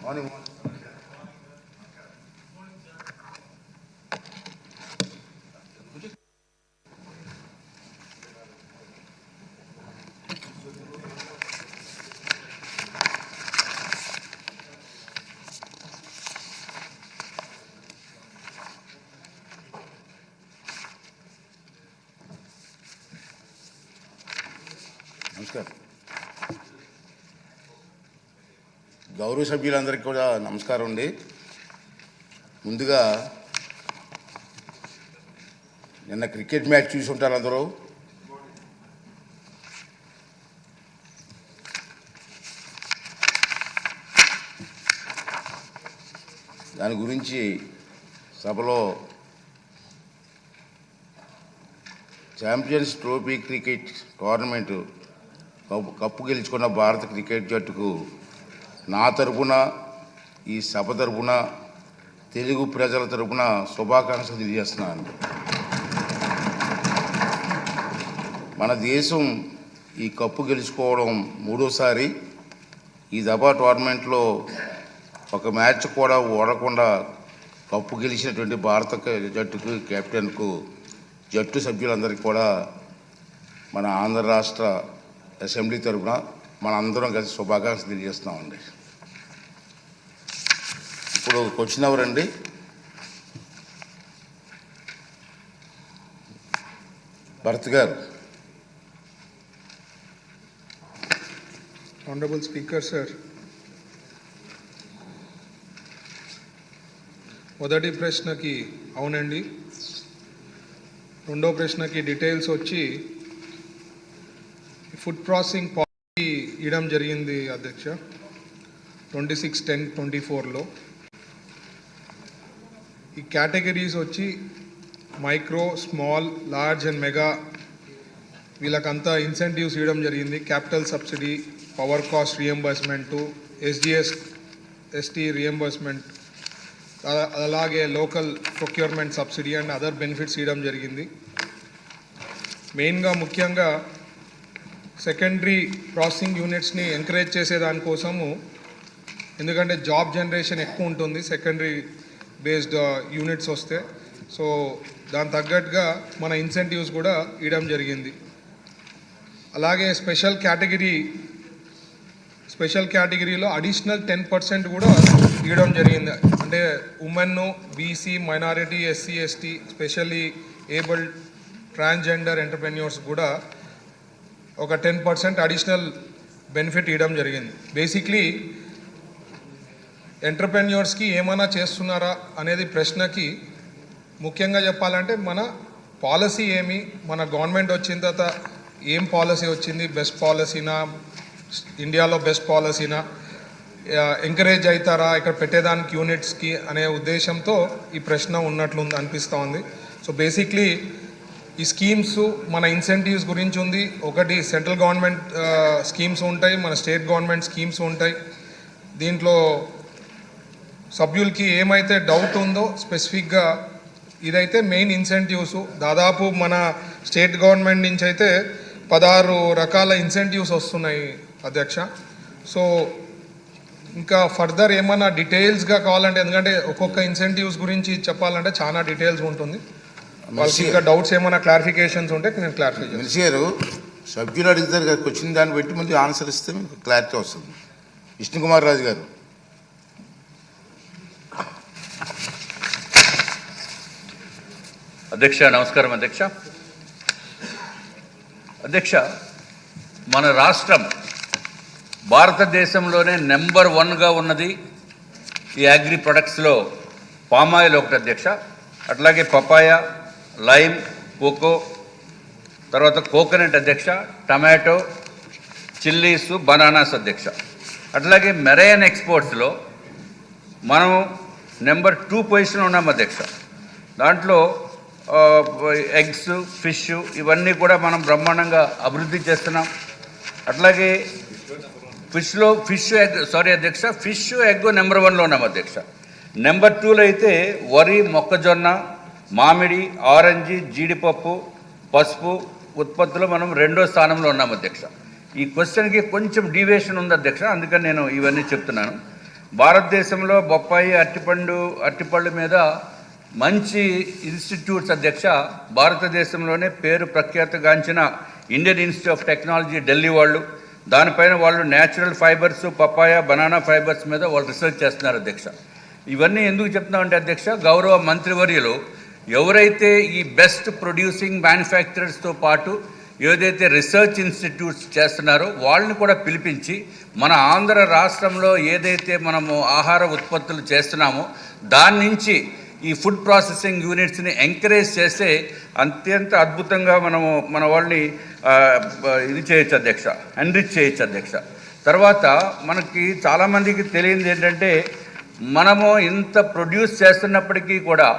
Morning నమస్కారం. గౌరవ సభ్యులందరికీ కూడా నమస్కారం అండి. ముందుగా నిన్న క్రికెట్ మ్యాచ్ చూసి ఉంటారు అందరూ. దాని గురించి సభలో champions trophy cricket tournament cup గెలుచుకున్న భారత క్రికెట్ జట్టుకు నా తరపున, ఈ సభ తరపున, తెలుగు ప్రజల తరపున శుభాకాంక్షలు తెలియజేస్తున్నాను. మన దేశం ఈ కప్పు గెలుచుకోవడం మూడోసారి. ఈ దఫా టోర్నమెంట్లో ఒక మ్యాచ్ కూడా ఓడకుండా కప్పు గెలిచినటువంటి భారత జట్టుకు, కెప్టెన్కు, జట్టు సభ్యులందరికీ కూడా మన ఆంధ్ర రాష్ట్ర అసెంబ్లీ తరఫున మనందరం కలిసి శుభాకాంక్షలు తెలియజేస్తున్నామండి. ఇప్పుడు క్వశ్చన్ ఎవరండి? భరత్ గారు. Honorable Speaker, sir. మొదటి ప్రశ్నకి అవునండి. రెండో ప్రశ్నకి డీటెయిల్స్ వచ్చి ఫుడ్ ప్రాసెసింగ్ పాలసీ ఇవ్వడం జరిగింది అధ్యక్ష 26/10/24లో. ఈ కేటగిరీస్ వచ్చి micro, small, large and mega వీళ్ళకంతా ఇన్సెంటివ్స్ ఇవ్వడం జరిగింది. Capital subsidy, power cost reimbursement, SGST reimbursement, అలాగే local procurement subsidy and other benefits ఇవ్వడం జరిగింది. మెయిన్గా ముఖ్యంగా సెకండరీ ప్రాసెసింగ్ యూనిట్స్ని ఎంకరేజ్ చేసేదానికోసము, ఎందుకంటే జాబ్ జనరేషన్ ఎక్కువ ఉంటుంది సెకండరీ బేస్డ్ యూనిట్స్ వస్తే. సో దాని తగ్గట్టుగా మన ఇన్సెంటివ్స్ కూడా ఇవ్వడం జరిగింది. అలాగే స్పెషల్ కేటగిరీలో అడిషనల్ 10% కూడా ఇవ్వడం జరిగింది. అంటే women, BC, minority, SC, ST, specially abled, transgender entrepreneurs కూడా ఒక 10% అడిషనల్ బెనిఫిట్ ఇవ్వడం జరిగింది. బేసిక్లీ ఎంటర్ప్రెన్యూర్స్కి ఏమైనా చేస్తున్నారా అనేది ప్రశ్నకి ముఖ్యంగా చెప్పాలంటే మన పాలసీ ఏమి, మన గవర్నమెంట్ వచ్చిన తర్వాత ఏం పాలసీ వచ్చింది, బెస్ట్ పాలసీనా, ఇండియాలో బెస్ట్ పాలసీనా, ఎంకరేజ్ అవుతారా ఇక్కడ పెట్టేదానికి యూనిట్స్కి అనే ఉద్దేశంతో ఈ ప్రశ్న ఉన్నట్లు అనిపిస్తూ ఉంది. సో బేసిక్లీ ఈ స్కీమ్స్ మన ఇన్సెంటివ్స్ గురించి ఉంది. ఒకటి సెంట్రల్ గవర్నమెంట్ స్కీమ్స్ ఉంటాయి, మన స్టేట్ గవర్నమెంట్ స్కీమ్స్ ఉంటాయి. దీంట్లో సభ్యులకి ఏమైతే డౌట్ ఉందో స్పెసిఫిక్గా ఇదైతే మెయిన్ ఇన్సెంటివ్స్. దాదాపు మన స్టేట్ గవర్నమెంట్ నుంచి అయితే 16 రకాల ఇన్సెంటివ్స్ వస్తున్నాయి అధ్యక్ష. సో ఇంకా ఫర్దర్ ఏమన్నా డీటెయిల్స్గా కావాలంటే, ఎందుకంటే ఒక్కొక్క ఇన్సెంటివ్స్ గురించి చెప్పాలంటే చాలా డీటెయిల్స్ ఉంటుంది. వాళ్ళకి ఇంకా డౌట్స్ ఏమైనా క్లారిఫికేషన్స్ ఉంటే నేను క్లారిఫై చేస్తాను. మినిస్టర్ గారు, సభ్యులు అడుగుతారు కదా, వచ్చిన దాన్ని బట్టి ముందు ఆన్సర్ ఇస్తే మీకు క్లారిటీ వస్తుంది. విష్ణుకుమార్ రాజు గారు. అధ్యక్ష నమస్కారం. అధ్యక్ష మన రాష్ట్రం భారతదేశంలోనే నెంబర్ 1గా ఉన్నది ఈ అగ్రి ప్రొడక్ట్స్లో పామాయిల్ ఒకటి అధ్యక్ష. అట్లాగే పపాయ, లైమ్, కోకో, తర్వాత కోకోనట్ అధ్యక్ష, టమాటో, చిల్లీసు, బనానాస్ అధ్యక్ష. అట్లాగే మెరైన్ ఎక్స్పోర్ట్స్లో మనం నెంబర్ 2 పొజిషన్లో ఉన్నాం అధ్యక్ష. దాంట్లో ఎగ్స్, ఫిష్ ఇవన్నీ కూడా మనం బ్రహ్మాండంగా అభివృద్ధి చేస్తున్నాం. అట్లాగే ఫిష్ ఎగ్ నెంబర్ 1లో ఉన్నాం అధ్యక్ష. నెంబర్ 2లో అయితే వరి, మొక్కజొన్న, మామిడి, ఆరెంజి, జీడిపప్పు, పసుపు ఉత్పత్తులు మనం 2వ స్థానంలో ఉన్నాం అధ్యక్ష. ఈ క్వశ్చన్కి కొంచెం డీవియేషన్ ఉంది అధ్యక్ష, అందుకని నేను ఇవన్నీ చెప్తున్నాను. భారతదేశంలో బొప్పాయి అరటిపళ్ళు మీద మంచి ఇన్స్టిట్యూట్స్ అధ్యక్ష భారతదేశంలోనే పేరు ప్రఖ్యాతగాంచిన Indian institute of technology Delhi వాళ్ళు, దానిపైన వాళ్ళు natural fibres, papaya, banana fibres మీద వాళ్ళు రీసెర్చ్ చేస్తున్నారు అధ్యక్ష. ఇవన్నీ ఎందుకు చెప్తున్నామంటే అధ్యక్ష, గౌరవ మంత్రివర్యులు ఎవరైతే ఈ బెస్ట్ ప్రొడ్యూసింగ్ మ్యానుఫ్యాక్చరర్స్తో పాటు ఏదైతే రీసెర్చ్ ఇన్స్టిట్యూట్స్ చేస్తున్నారో వాళ్ళని కూడా పిలిపించి మన ఆంధ్ర రాష్ట్రంలో ఏదైతే మనము ఆహార ఉత్పత్తులు చేస్తున్నామో దాని నుంచి ఈ ఫుడ్ ప్రాసెసింగ్ యూనిట్స్ని ఎంకరేజ్ చేస్తే అత్యంత అద్భుతంగా మనము మన వాళ్ళని ఇది చేయొచ్చు అధ్యక్ష, ఎన్రిచ్ చేయొచ్చు అధ్యక్ష. తర్వాత మనకి చాలామందికి తెలియంది ఏంటంటే, మనము ఇంత ప్రొడ్యూస్ చేస్తున్నప్పటికీ కూడా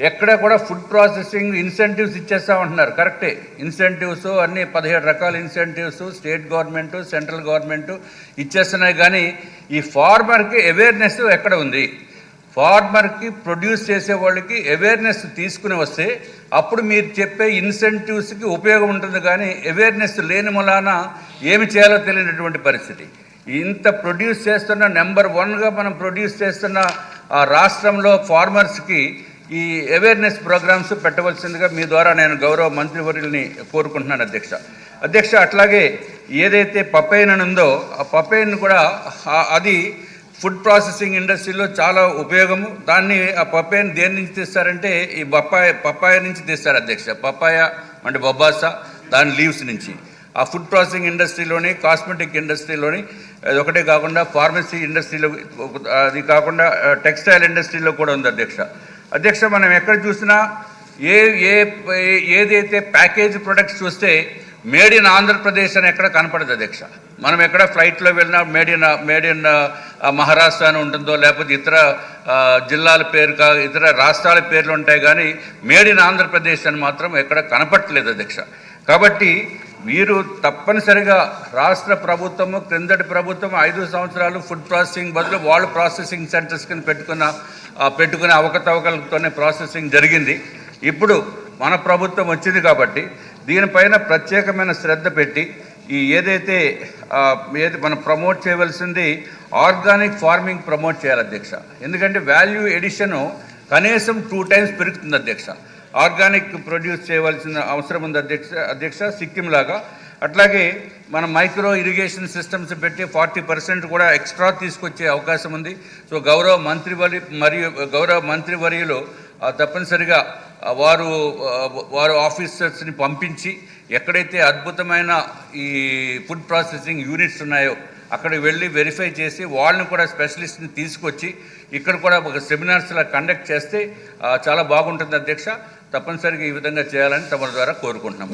ఎక్కడ కూడా ఫుడ్ ప్రాసెసింగ్ ఇన్సెంటివ్స్ ఇచ్చేస్తామంటున్నారు. కరెక్టే, ఇన్సెంటివ్స్ అన్నీ 17 రకాల incentives state government, central government ఇచ్చేస్తున్నాయి. కానీ ఈ ఫార్మర్కి అవేర్నెస్ ఎక్కడ ఉంది? ఫార్మర్కి ప్రొడ్యూస్ చేసే వాళ్ళకి అవేర్నెస్ తీసుకుని వస్తే అప్పుడు మీరు చెప్పే ఇన్సెంటివ్స్కి ఉపయోగం ఉంటుంది. కానీ అవేర్నెస్ లేని మూలాన ఏమి చేయాలో తెలియనటువంటి పరిస్థితి. ఇంత ప్రొడ్యూస్ చేస్తున్న నెంబర్ 1గా మనం ప్రొడ్యూస్ చేస్తున్న ఆ రాష్ట్రంలో ఫార్మర్స్కి ఈ అవేర్నెస్ ప్రోగ్రామ్స్ పెట్టవలసిందిగా మీ ద్వారా నేను గౌరవ మంత్రివర్యుల్ని కోరుకుంటున్నాను అధ్యక్ష. అట్లాగే ఏదైతే పపైన్ ఉందో ఆ పపైన్ కూడా అది ఫుడ్ ప్రాసెసింగ్ ఇండస్ట్రీలో చాలా ఉపయోగము. దాన్ని ఆ పపాయని దేని నుంచి తీస్తారంటే ఈ పపాయ నుంచి తీస్తారు అధ్యక్ష. పపాయ అంటే బొబ్బాసా, దాని లీవ్స్ నుంచి. ఆ ఫుడ్ ప్రాసెసింగ్ ఇండస్ట్రీలోని, కాస్మెటిక్ ఇండస్ట్రీలోని, అది ఒకటే కాకుండా ఫార్మసీ ఇండస్ట్రీలో, అది కాకుండా టెక్స్టైల్ ఇండస్ట్రీలో కూడా ఉంది అధ్యక్ష. మనం ఎక్కడ చూసినా ఏదైతే ప్యాకేజ్ ప్రొడక్ట్స్ చూస్తే మేడ్ ఇన్ ఆంధ్రప్రదేశ్ అని ఎక్కడ కనపడదు అధ్యక్ష. మనం ఎక్కడ ఫ్లైట్లో వెళ్ళినా మేడ్ ఇన్ మహారాష్ట్ర అని ఉంటుందో, లేకపోతే ఇతర జిల్లాల పేరు ఇతర రాష్ట్రాల పేర్లు ఉంటాయి. కానీ మేడ్ ఇన్ ఆంధ్రప్రదేశ్ అని మాత్రం ఎక్కడ కనపట్టలేదు అధ్యక్ష. కాబట్టి వీరు తప్పనిసరిగా రాష్ట్ర ప్రభుత్వము, క్రిందటి ప్రభుత్వం 5 సంవత్సరాలు ఫుడ్ ప్రాసెసింగ్ బదులు వాళ్ళు ప్రాసెసింగ్ సెంటర్స్ కింద పెట్టుకునే అవకతవకలతోనే ప్రాసెసింగ్ జరిగింది. ఇప్పుడు మన ప్రభుత్వం వచ్చింది కాబట్టి దీనిపైన ప్రత్యేకమైన శ్రద్ధ పెట్టి ఏదైతే మనం ప్రమోట్ చేయవలసింది ఆర్గానిక్ ఫార్మింగ్ ప్రమోట్ చేయాలి అధ్యక్ష. ఎందుకంటే వాల్యూ ఎడిషను కనీసం 2 times పెరుగుతుంది అధ్యక్ష. ఆర్గానిక్ ప్రొడ్యూస్ చేయవలసిన అవసరం ఉంది అధ్యక్ష సిక్కిం లాగా. అట్లాగే మనం మైక్రో ఇరిగేషన్ సిస్టమ్స్ పెట్టి 40% కూడా ఎక్స్ట్రా తీసుకొచ్చే అవకాశం ఉంది. సో గౌరవ మంత్రివర్యులు తప్పనిసరిగా వారు ఆఫీసర్స్ని పంపించి ఎక్కడైతే అద్భుతమైన ఈ ఫుడ్ ప్రాసెసింగ్ యూనిట్స్ ఉన్నాయో అక్కడికి వెళ్ళి వెరిఫై చేసి వాళ్ళని కూడా స్పెషలిస్ట్ని తీసుకొచ్చి ఇక్కడ కూడా ఒక సెమినార్స్లా కండక్ట్ చేస్తే చాలా బాగుంటుంది అధ్యక్ష. తప్పనిసరిగా ఈ విధంగా చేయాలని తమ ద్వారా కోరుకుంటున్నాం.